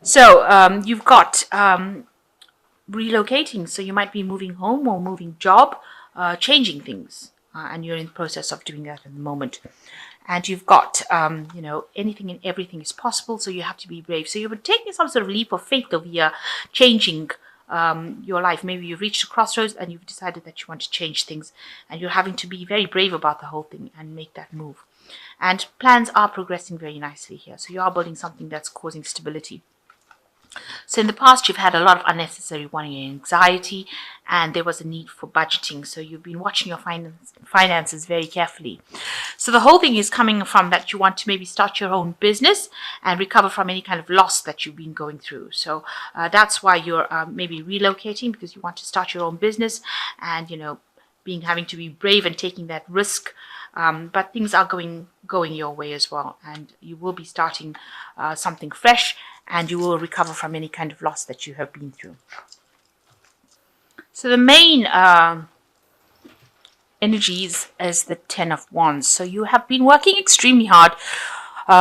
So you've got relocating. So you might be moving home or moving job, changing things. And you're in the process of doing that at the moment. And you've got, anything and everything is possible. So you have to be brave. So you're taking some sort of leap of faith over here, changing your life. Maybe you've reached a crossroads and you've decided that you want to change things. And you're having to be very brave about the whole thing and make that move. And plans are progressing very nicely here. So you are building something that's causing stability. So in the past, you've had a lot of unnecessary worry and anxiety, and there was a need for budgeting. So you've been watching your finances very carefully. So the whole thing is coming from that you want to maybe start your own business and recover from any kind of loss that you've been going through. So that's why you're maybe relocating, because you want to start your own business and, having to be brave and taking that risk. But things are going your way as well, and you will be starting something fresh, and you will recover from any kind of loss that you have been through. So the main energies is the Ten of Wands. So you have been working extremely hard,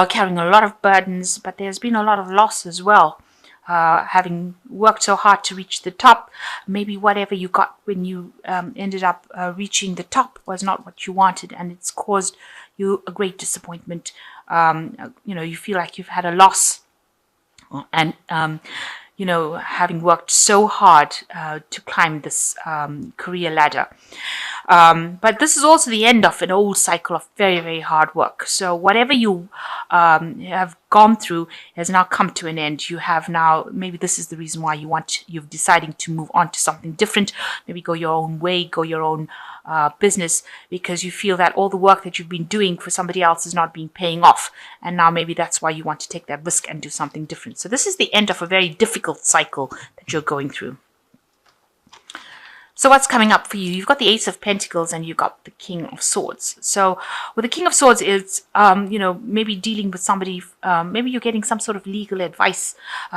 carrying a lot of burdens, but there's been a lot of loss as well. Having worked so hard to reach the top, maybe whatever you got when you ended up reaching the top was not what you wanted, and it's caused you a great disappointment. You feel like you've had a loss, and having worked so hard to climb this career ladder. But this is also the end of an old cycle of very, very hard work. So whatever you have gone through has now come to an end. You have now, maybe this is the reason why you're deciding to move on to something different, maybe go your own way, go your own business, because you feel that all the work that you've been doing for somebody else is not being paying off. And now maybe that's why you want to take that risk and do something different. So this is the end of a very difficult cycle that you're going through. So what's coming up for you? You've got the Ace of Pentacles and you've got the King of Swords. So with the King of Swords, it's, maybe dealing with somebody, maybe you're getting some sort of legal advice,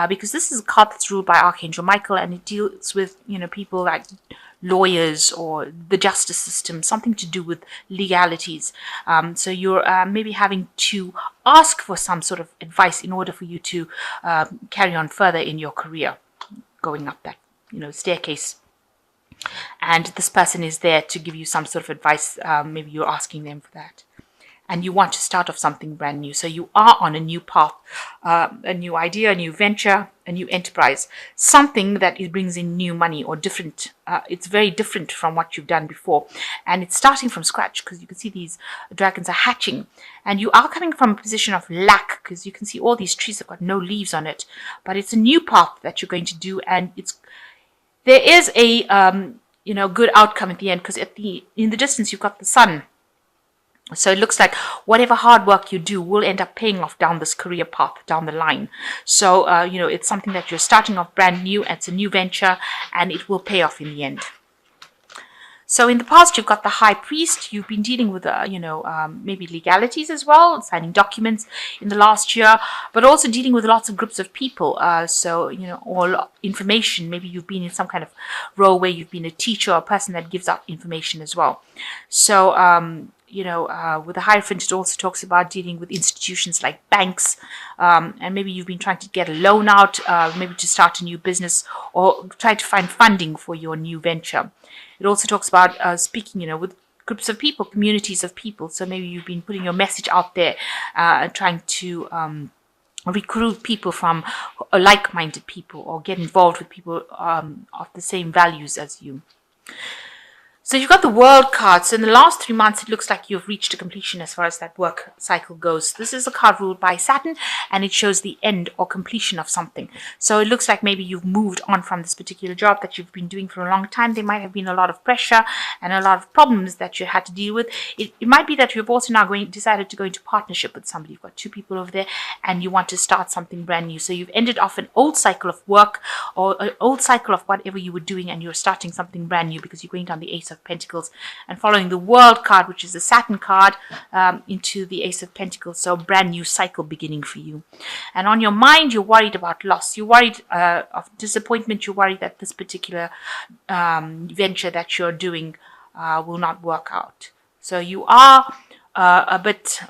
because this is a card that's ruled by Archangel Michael, and it deals with, people like lawyers or the justice system, something to do with legalities. So you're maybe having to ask for some sort of advice in order for you to carry on further in your career, going up that, staircase. And this person is there to give you some sort of advice. Maybe you're asking them for that. And you want to start off something brand new. So you are on a new path, a new idea, a new venture, a new enterprise, something that brings in new money or different. It's very different from what you've done before. And it's starting from scratch, because you can see these dragons are hatching. And you are coming from a position of lack, because you can see all these trees have got no leaves on it. But it's a new path that you're going to do, and there is a good outcome at the end, because in the distance you've got the sun. So it looks like whatever hard work you do will end up paying off down this career path down the line. So it's something that you're starting off brand new. It's a new venture, and it will pay off in the end. So in the past, you've got the High Priest. You've been dealing with, maybe legalities as well, signing documents in the last year, but also dealing with lots of groups of people. All information. Maybe you've been in some kind of role where you've been a teacher or a person that gives out information as well. So, with the Hierophant, it also talks about dealing with institutions like banks, and maybe you've been trying to get a loan out, maybe to start a new business or try to find funding for your new venture. It also talks about speaking, with groups of people, communities of people. So maybe you've been putting your message out there, trying to recruit people from like-minded people, or get involved with people of the same values as you. So you've got the World card. So in the last 3 months, it looks like you've reached a completion as far as that work cycle goes. This is a card ruled by Saturn, and it shows the end or completion of something. So it looks like maybe you've moved on from this particular job that you've been doing for a long time. There might have been a lot of pressure and a lot of problems that you had to deal with. It might be that you've also now decided to go into partnership with somebody. You've got 2 people over there, and you want to start something brand new. So you've ended off an old cycle of work, or an old cycle of whatever you were doing, and you're starting something brand new because you're going down the Ace of Pentacles and following the World card, which is the Saturn card, into the Ace of Pentacles. So brand new cycle beginning for you. And on your mind, you're worried about loss. You're worried of disappointment. You're worried that this particular venture that you're doing will not work out. So you are a bit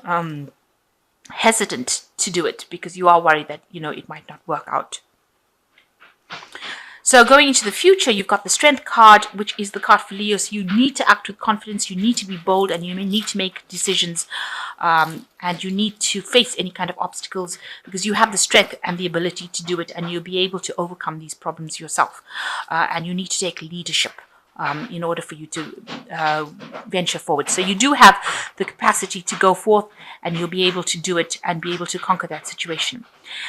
hesitant to do it because you are worried that, it might not work out. So going into the future, you've got the Strength card, which is the card for Leo. So you need to act with confidence, you need to be bold, and you need to make decisions, and you need to face any kind of obstacles because you have the strength and the ability to do it, and you'll be able to overcome these problems yourself. And you need to take leadership in order for you to venture forward. So you do have the capacity to go forth, and you'll be able to do it and be able to conquer that situation.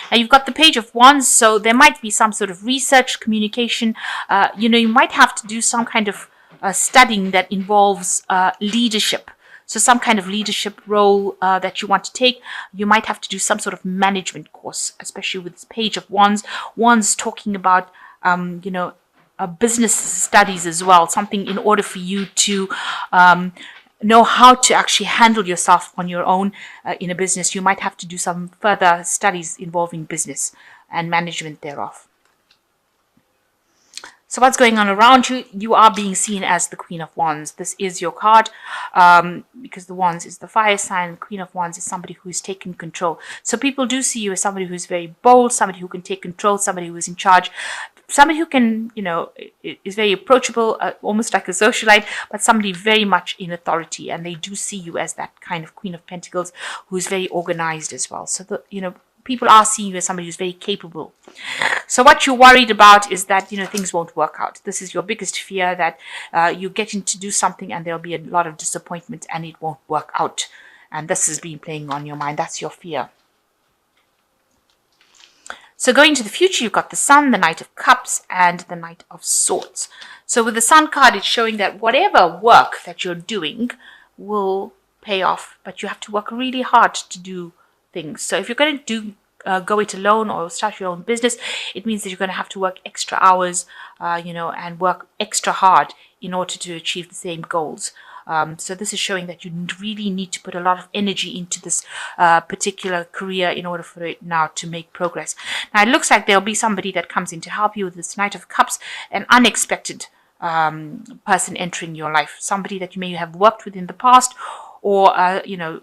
Now you've got the Page of Wands, so there might be some sort of research, communication. You might have to do some kind of studying that involves leadership. So some kind of leadership role that you want to take. You might have to do some sort of management course, especially with this Page of Wands. Wands talking about, business studies as well, something in order for you to know how to actually handle yourself on your own in a business. You might have to do some further studies involving business and management thereof. So what's going on around you? You are being seen as the Queen of Wands. This is your card because the Wands is the fire sign. Queen of Wands is somebody who is taking control. So people do see you as somebody who's very bold, somebody who can take control, somebody who is in charge, somebody who can, is very approachable, almost like a socialite, but somebody very much in authority. And they do see you as that kind of Queen of Pentacles who is very organized as well. So, people are seeing you as somebody who's very capable. So what you're worried about is that, things won't work out. This is your biggest fear, that you get in to do something and there'll be a lot of disappointment and it won't work out. And this has been playing on your mind. That's your fear. So going to the future, you've got the Sun, the Knight of Cups, and the Knight of Swords. So with the Sun card, it's showing that whatever work that you're doing will pay off, but you have to work really hard to do things. So if you're going to go it alone or start your own business, it means that you're going to have to work extra hours, and work extra hard in order to achieve the same goals. So this is showing that you really need to put a lot of energy into this particular career in order for it now to make progress. Now it looks like there'll be somebody that comes in to help you with this Knight of Cups, an unexpected person entering your life, somebody that you may have worked with in the past, or,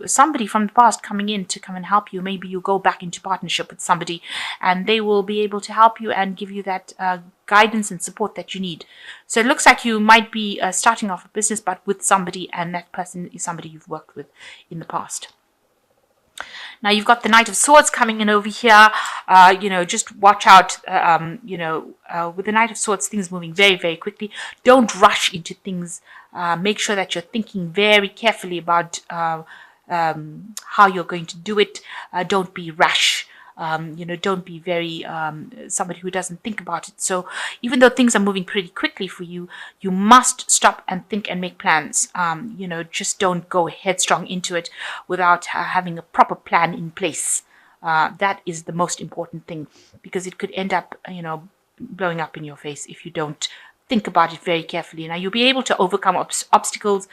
somebody from the past coming in to come and help you. Maybe you go back into partnership with somebody and they will be able to help you and give you that guidance and support that you need. So it looks like you might be starting off a business, but with somebody, and that person is somebody you've worked with in the past. Now you've got the Knight of Swords coming in over here. Just watch out, with the Knight of Swords, things moving very, very quickly. Don't rush into things. Make sure that you're thinking very carefully about how you're going to do it. Don't be rash. Don't be very somebody who doesn't think about it. So even though things are moving pretty quickly for you, you must stop and think and make plans. Just don't go headstrong into it without having a proper plan in place. That is the most important thing, because it could end up, blowing up in your face if you don't think about it very carefully. Now you'll be able to overcome obstacles.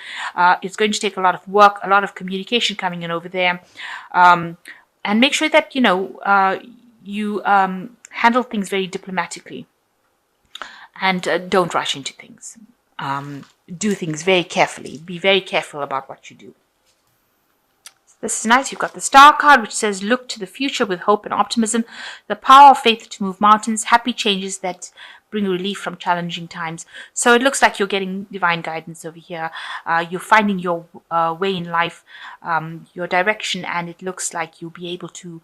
It's going to take a lot of work, a lot of communication coming in over there. And make sure that, you handle things very diplomatically, and don't rush into things. Do things very carefully. Be very careful about what you do. This is nice. You've got the Star card, which says, look to the future with hope and optimism, the power of faith to move mountains, happy changes that bring relief from challenging times. So it looks like you're getting divine guidance over here. You're finding your way in life, your direction, and it looks like you'll be able to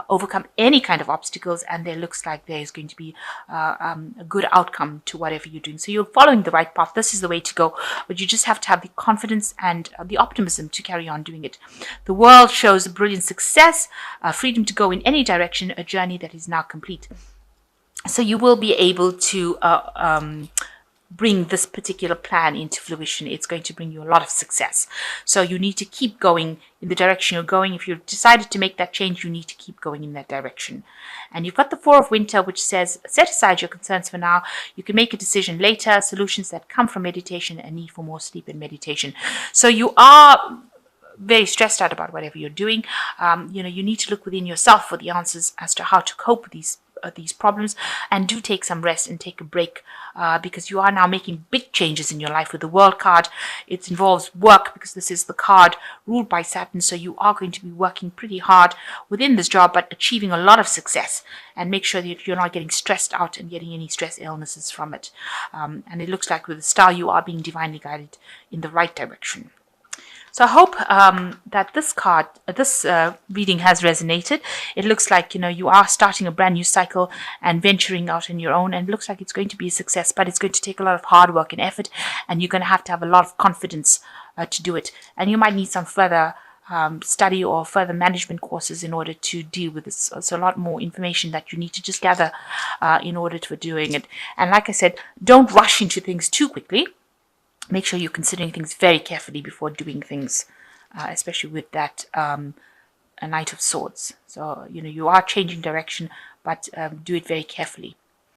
overcome any kind of obstacles, and there looks like there is going to be a good outcome to whatever you're doing. So you're following the right path. This is the way to go, but you just have to have the confidence and the optimism to carry on doing it. The world shows a brilliant success, freedom to go in any direction, a journey that is now complete. So you will be able to bring this particular plan into fruition. It's going to bring you a lot of success. So you need to keep going in the direction you're going. If you've decided to make that change, you need to keep going in that direction. And you've got the Four of Winter, which says, set aside your concerns for now. You can make a decision later. Solutions that come from meditation and need for more sleep and meditation. So you are very stressed out about whatever you're doing. You need to look within yourself for the answers as to how to cope with these these problems, and do take some rest and take a break, because you are now making big changes in your life with the World card. It involves work because this is the card ruled by Saturn, so you are going to be working pretty hard within this job, but achieving a lot of success. And make sure that you're not getting stressed out and getting any stress illnesses from it. And it looks like with the star, you are being divinely guided in the right direction. So I hope that this reading has resonated. It looks like, you are starting a brand new cycle and venturing out on your own, and it looks like it's going to be a success, but it's going to take a lot of hard work and effort, and you're going to have a lot of confidence to do it. And you might need some further study or further management courses in order to deal with this. So a lot more information that you need to just gather in order to doing it. And like I said, don't rush into things too quickly. Make sure you're considering things very carefully before doing things, especially with that a Knight of Swords. So, you are changing direction, but do it very carefully.